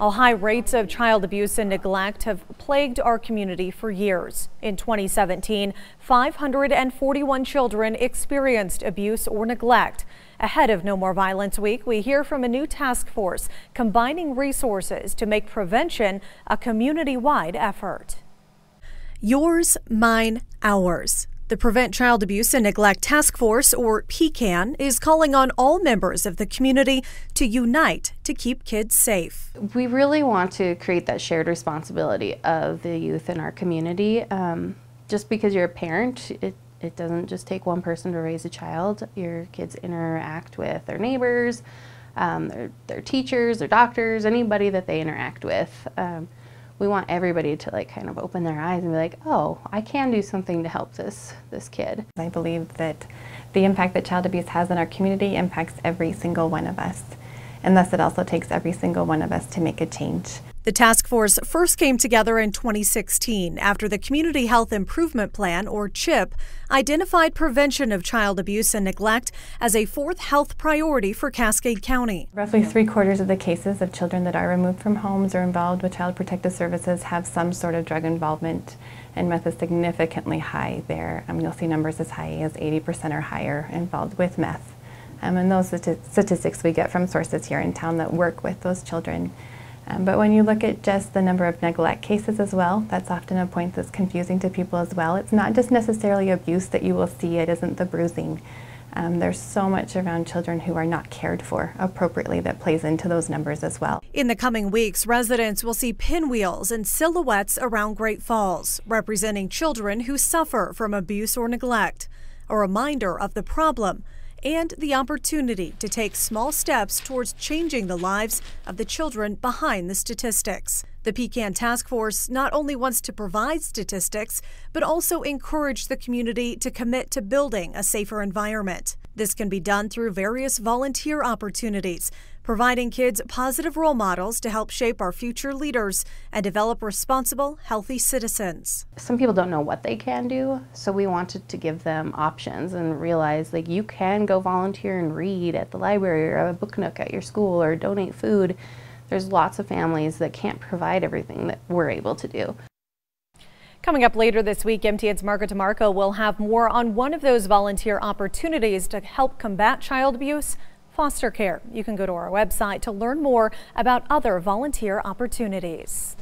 While high rates of child abuse and neglect have plagued our community for years. In 2017, 541 children experienced abuse or neglect. Ahead of No More Violence Week, we hear from a new task force combining resources to make prevention a community-wide effort. Yours, mine, ours. The Prevent Child Abuse and Neglect Task Force, or PCAN, is calling on all members of the community to unite to keep kids safe. We really want to create that shared responsibility of the youth in our community. Just because you're a parent, it doesn't just take one person to raise a child. Your kids interact with their neighbors, their teachers, their doctors, anybody that they interact with. We want everybody to kind of open their eyes and be like, oh, I can do something to help this kid. I believe that the impact that child abuse has in our community impacts every single one of us. And thus it also takes every single one of us to make a change. The task force first came together in 2016 after the Community Health Improvement Plan, or CHIP, identified prevention of child abuse and neglect as a fourth health priority for Cascade County. Roughly 3/4 of the cases of children that are removed from homes or involved with Child Protective Services have some sort of drug involvement, and meth is significantly high there. You'll see numbers as high as 80% or higher involved with meth. And those statistics we get from sources here in town that work with those children. But when you look at just the number of neglect cases as well, that's often a point that's confusing to people as well. It's not just necessarily abuse that you will see, it isn't the bruising. There's so much around children who are not cared for appropriately that plays into those numbers as well. In the coming weeks, residents will see pinwheels and silhouettes around Great Falls, representing children who suffer from abuse or neglect, a reminder of the problem and the opportunity to take small steps towards changing the lives of the children behind the statistics. The PCAN task force not only wants to provide statistics, but also encourage the community to commit to building a safer environment. This can be done through various volunteer opportunities, providing kids positive role models to help shape our future leaders and develop responsible, healthy citizens. Some people don't know what they can do, so we wanted to give them options and realize you can go volunteer and read at the library or a book nook at your school or donate food. There's lots of families that can't provide everything that we're able to do. Coming up later this week, MTN's Margaret DeMarco will have more on one of those volunteer opportunities to help combat child abuse: foster care. You can go to our website to learn more about other volunteer opportunities.